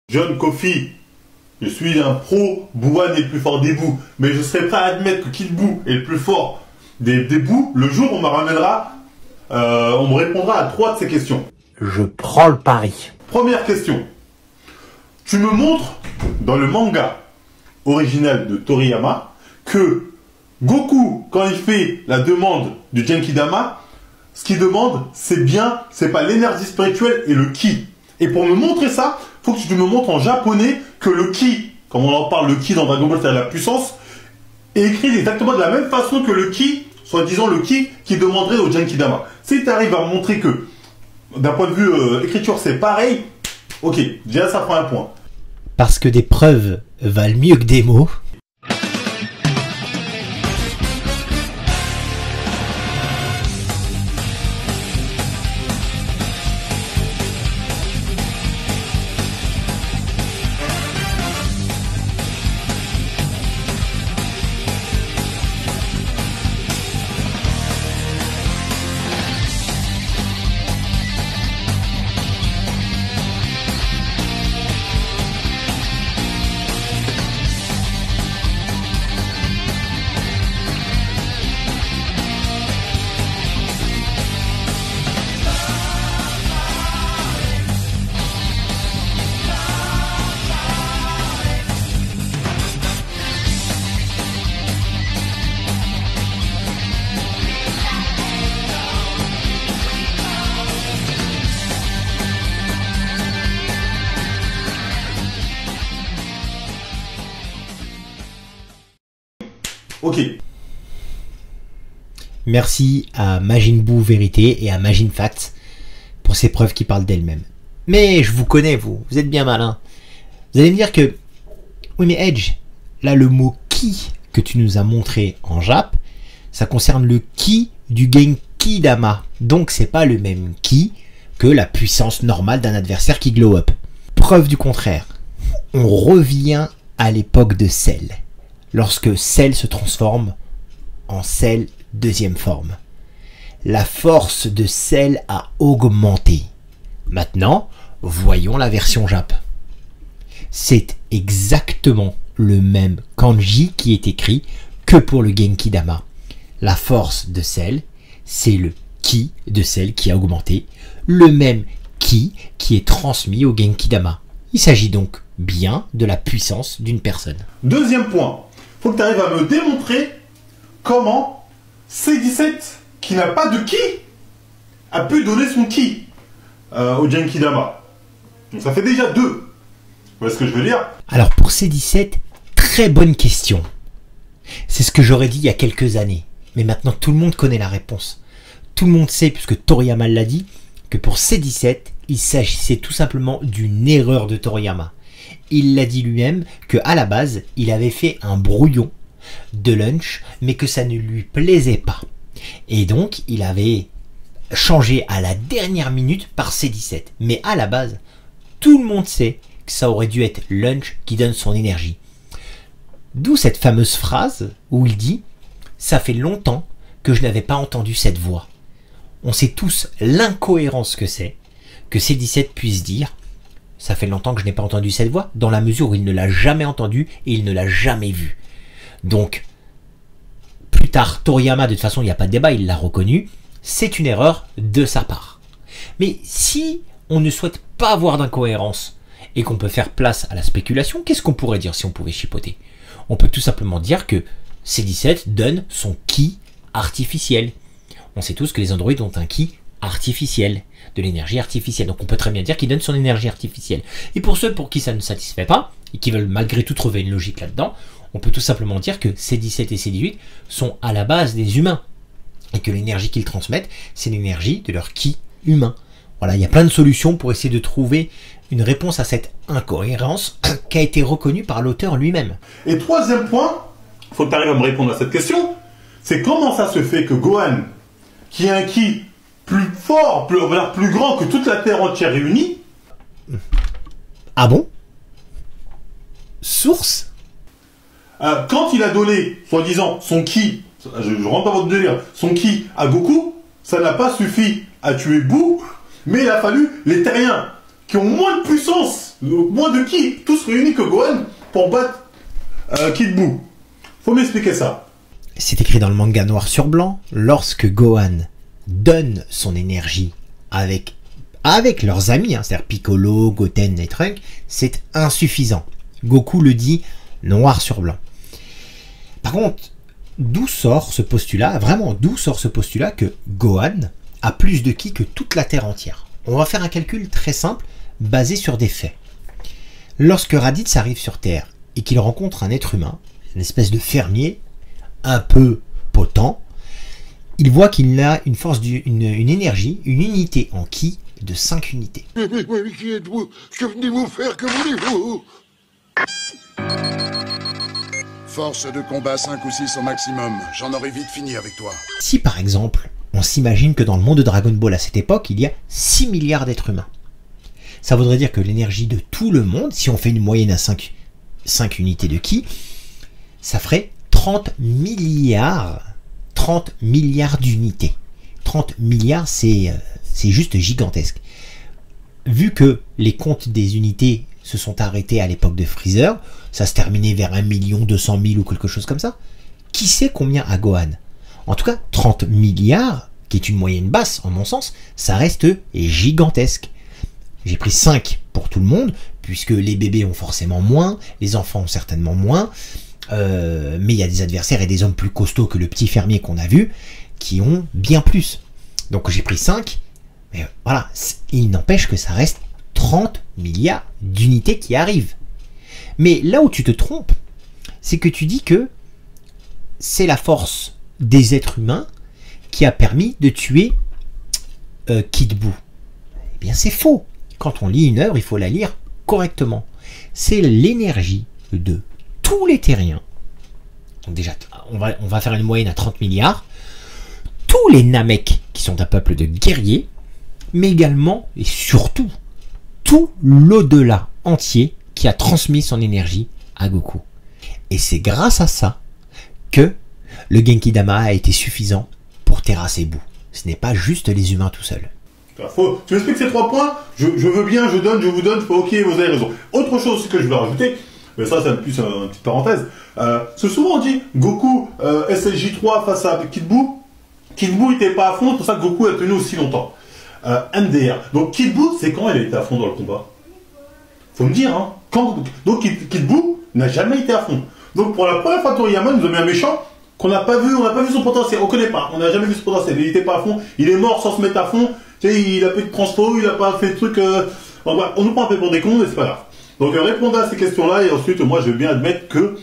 John Kofi, je suis un pro, Bouwan est le plus fort des bouts, mais je serais prêt à admettre que Kid Buu est le plus fort des bouts le jour où on me ramènera, on me répondra à 3 de ces questions. Je prends le pari. Première question. Tu me montres dans le manga original de Toriyama que Goku, quand il fait la demande du Genkidama, ce qu'il demande, c'est pas l'énergie spirituelle et le ki. Et pour me montrer ça, faut que tu me montres en japonais que le ki, comme on en parle, le ki dans Dragon Ball, c'est la puissance, est écrit exactement de la même façon que le ki, soi-disant le ki, qui demanderait au Genkidama. Si tu arrives à me montrer que, d'un point de vue écriture, c'est pareil, ok, déjà ça prend un point. Parce que des preuves valent mieux que des mots. Ok. Merci à Majin Buu Vérité et à Majin Fact pour ces preuves qui parlent d'elles-mêmes. Mais je vous connais, vous êtes bien malin. Vous allez me dire que, oui mais Edge, là le mot ki que tu nous as montré en Jap, ça concerne le ki du Genkidama. Donc c'est pas le même ki que la puissance normale d'un adversaire qui glow up. Preuve du contraire, on revient à l'époque de Cell. Lorsque Cell se transforme en Cell deuxième forme. La force de Cell a augmenté. Maintenant, voyons la version Jap. C'est exactement le même kanji qui est écrit que pour le Genkidama. La force de Cell, c'est le ki de Cell qui a augmenté, le même ki qui est transmis au Genkidama. Il s'agit donc bien de la puissance d'une personne. Deuxième point. Faut que tu arrives à me démontrer comment C17, qui n'a pas de ki, a pu donner son ki au Genkidama. Donc ça fait déjà 2. Vous voyez ce que je veux dire? Alors pour C17, très bonne question. C'est ce que j'aurais dit il y a quelques années. Mais maintenant tout le monde connaît la réponse. Tout le monde sait, puisque Toriyama l'a dit, que pour C17, il s'agissait tout simplement d'une erreur de Toriyama. Il l'a dit lui-même qu'à la base, il avait fait un brouillon de lunch, mais que ça ne lui plaisait pas. Et donc, il avait changé à la dernière minute par C17. Mais à la base, tout le monde sait que ça aurait dû être lunch qui donne son énergie. D'où cette fameuse phrase où il dit « Ça fait longtemps que je n'avais pas entendu cette voix ». On sait tous l'incohérence que c'est que C17 puisse dire « Ça fait longtemps que je n'ai pas entendu cette voix », dans la mesure où il ne l'a jamais entendue et il ne l'a jamais vue. Donc, plus tard, Toriyama, de toute façon, il n'y a pas de débat, il l'a reconnu, c'est une erreur de sa part. Mais si on ne souhaite pas avoir d'incohérence et qu'on peut faire place à la spéculation, qu'est-ce qu'on pourrait dire si on pouvait chipoter? On peut tout simplement dire que C17 donne son ki artificiel. On sait tous que les androïdes ont un ki artificiel, de l'énergie artificielle. Donc on peut très bien dire qu'il donne son énergie artificielle. Et pour ceux pour qui ça ne satisfait pas, et qui veulent malgré tout trouver une logique là-dedans, on peut tout simplement dire que C17 et C18 sont à la base des humains. Et que l'énergie qu'ils transmettent, c'est l'énergie de leur ki humain. Voilà, il y a plein de solutions pour essayer de trouver une réponse à cette incohérence qui a été reconnue par l'auteur lui-même. Et troisième point, il faut que tu arrives à me répondre à cette question, c'est comment ça se fait que Gohan, qui a un ki plus fort, plus grand que toute la Terre entière réunie. Ah bon? Source? Quand il a donné, soi-disant, son ki, je rentre dans votre délire, son ki à Goku, ça n'a pas suffi à tuer Buu, mais il a fallu les terriens qui ont moins de puissance Moins de qui tous réunis que Gohan pour battre Kid Buu. Faut m'expliquer ça. C'est écrit dans le manga noir sur blanc, lorsque Gohan donne son énergie avec leurs amis, hein, c'est-à-dire Piccolo, Goten et Trunks, c'est insuffisant. Goku le dit noir sur blanc. Par contre, d'où sort ce postulat, vraiment d'où sort ce postulat que Gohan a plus de ki que toute la Terre entière? On va faire un calcul très simple basé sur des faits. Lorsque Raditz arrive sur Terre et qu'il rencontre un être humain, une espèce de fermier un peu potent, il voit qu'il a une force, une énergie, une unité en ki de 5 unités. Mais qui êtes-vous? Que venez-vous faire? Que voulez-vous? Force de combat 5 ou 6 au maximum. J'en aurais vite fini avec toi. Si par exemple, on s'imagine que dans le monde de Dragon Ball à cette époque, il y a 6 milliards d'êtres humains. Ça voudrait dire que l'énergie de tout le monde, si on fait une moyenne à 5 unités de ki, ça ferait 30 milliards d'unités. 30 milliards, c'est juste gigantesque. Vu que les comptes des unités se sont arrêtés à l'époque de Freezer, ça se terminait vers 1 200 000 ou quelque chose comme ça. Qui sait combien a Gohan? En tout cas, 30 milliards, qui est une moyenne basse en mon sens, ça reste gigantesque. J'ai pris 5 pour tout le monde, puisque les bébés ont forcément moins, les enfants ont certainement moins, mais il y a des adversaires et des hommes plus costauds que le petit fermier qu'on a vu, qui ont bien plus. Donc j'ai pris 5, mais voilà, il n'empêche que ça reste 30 milliards d'unités qui arrivent. Mais là où tu te trompes, c'est que tu dis que c'est la force des êtres humains qui a permis de tuer Kid Buu. Eh bien c'est faux. Quand on lit une œuvre, il faut la lire correctement. C'est l'énergie de tous les terriens. Donc déjà, on va faire une moyenne à 30 milliards. Tous les Namek, qui sont un peuple de guerriers, mais également et surtout tout l'au-delà entier qui a transmis son énergie à Goku. Et c'est grâce à ça que le Genki-Dama a été suffisant pour terrasser Buu. Ce n'est pas juste les humains tout seuls. Tu m'expliques ces 3 points, je veux bien, je donne, je vous donne, ok, vous avez raison. Autre chose aussi que je veux rajouter, mais ça c'est plus une petite parenthèse, c'est souvent on dit Goku SLJ3 face à Kid Buu n'était pas à fond, c'est pour ça que Goku a tenu aussi longtemps. MDR. Donc Kid Buu, c'est quand il a été à fond dans le combat? Faut me dire, hein. Donc Kid Buu n'a jamais été à fond. Donc pour la première fois, Toriyama nous a mis un méchant qu'on n'a pas vu, on n'a pas vu son potentiel, on connaît pas, on n'a jamais vu son potentiel, il était pas à fond, il est mort sans se mettre à fond, tu sais, il a pas eu de transfo, il a pas fait de trucs, bon, on nous prend un peu pour des cons, mais c'est pas grave. Donc répondez à ces questions-là, et ensuite, moi je vais bien admettre que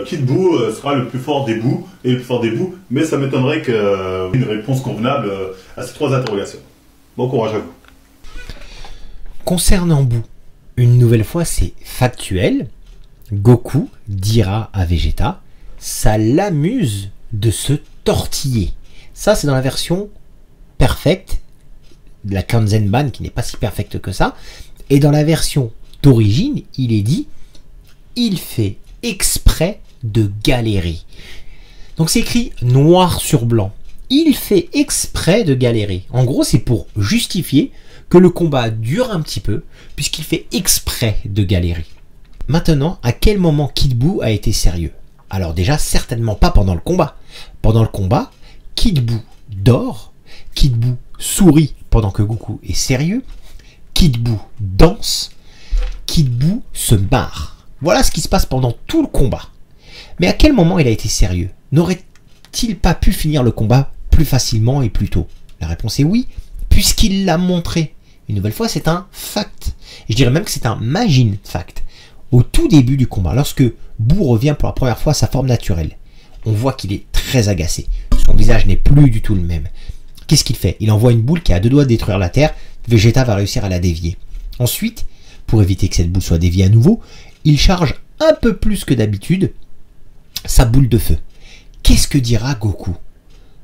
Kid Buu sera le plus fort des Buu, et le plus fort des Buu, mais ça m'étonnerait qu'une réponse convenable à ces 3 interrogations. Bon courage à vous. Concernant Buu, une nouvelle fois, c'est factuel. Goku dira à Vegeta, ça l'amuse de se tortiller. Ça, c'est dans la version perfecte de la Kanzenban, qui n'est pas si perfecte que ça. Et dans la version d'origine, il est dit, il fait exprès de galérer. Donc c'est écrit noir sur blanc. Il fait exprès de galérer. En gros, c'est pour justifier que le combat dure un petit peu, puisqu'il fait exprès de galérer. Maintenant, à quel moment Kid Buu a été sérieux? Alors déjà, certainement pas pendant le combat. Pendant le combat, Kid Buu dort, Kid Buu sourit pendant que Goku est sérieux, Kid Buu danse, Kid Buu se marre. Voilà ce qui se passe pendant tout le combat. Mais à quel moment il a été sérieux? N'aurait-il pas pu finir le combat plus facilement et plus tôt? La réponse est oui, puisqu'il l'a montré. Une nouvelle fois, c'est un fact. Je dirais même que c'est un Majin fact. Au tout début du combat, lorsque Buu revient pour la première fois à sa forme naturelle, on voit qu'il est très agacé. Son visage n'est plus du tout le même. Qu'est-ce qu'il fait? Il envoie une boule qui a 2 doigts de détruire la Terre. Vegeta va réussir à la dévier. Ensuite, pour éviter que cette boule soit déviée à nouveau, il charge un peu plus que d'habitude sa boule de feu. Qu'est-ce que dira Goku?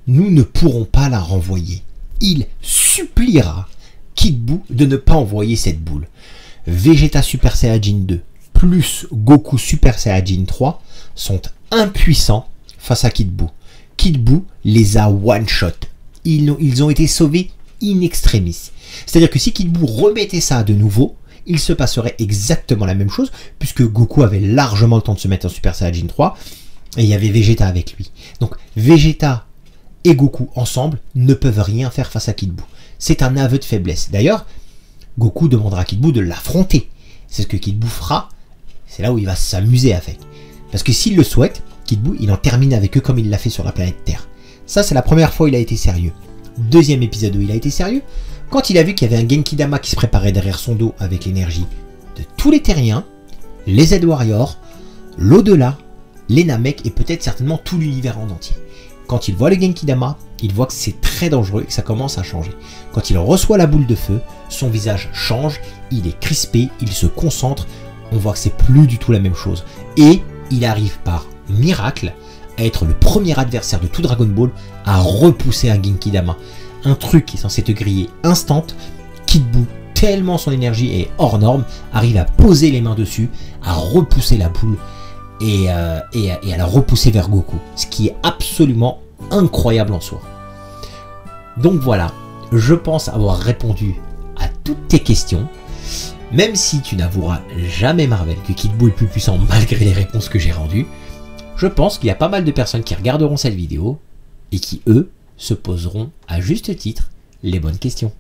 Nous ne pourrons pas la renvoyer. Il suppliera Kid Buu de ne pas envoyer cette boule. Vegeta Super Saiyajin 2 plus Goku Super Saiyajin 3 sont impuissants face à Kid Buu. Kid Buu les a one-shot. Ils ont été sauvés in extremis. C'est-à-dire que si Kid Buu remettait ça de nouveau, il se passerait exactement la même chose, puisque Goku avait largement le temps de se mettre en Super Saiyajin 3, et il y avait Vegeta avec lui. Donc Vegeta et Goku ensemble ne peuvent rien faire face à Kid Buu. C'est un aveu de faiblesse. D'ailleurs, Goku demandera à Kid Buu de l'affronter. C'est ce que Kid Buu fera. C'est là où il va s'amuser avec. Parce que s'il le souhaite, Kid Buu, il en termine avec eux comme il l'a fait sur la planète Terre. Ça, c'est la première fois où il a été sérieux. Deuxième épisode où il a été sérieux, quand il a vu qu'il y avait un Genki-Dama qui se préparait derrière son dos avec l'énergie de tous les Terriens, les Z-Warriors, l'au-delà, les Namek et peut-être certainement tout l'univers en entier. Quand il voit le Genki-Dama, il voit que c'est très dangereux et que ça commence à changer. Quand il reçoit la boule de feu, son visage change, il est crispé, il se concentre, on voit que c'est plus du tout la même chose. Et il arrive par miracle à être le premier adversaire de tout Dragon Ball à repousser un Genki-Dama. Un truc qui est censé te griller instant, Kid Buu, tellement son énergie est hors norme, arrive à poser les mains dessus, à repousser la boule et à la repousser vers Goku. Ce qui est absolument incroyable en soi. Donc voilà, je pense avoir répondu à toutes tes questions. Même si tu n'avoueras jamais, Marvel, que Kid Buu est plus puissant malgré les réponses que j'ai rendues, je pense qu'il y a pas mal de personnes qui regarderont cette vidéo et qui, eux, se poseront à juste titre les bonnes questions.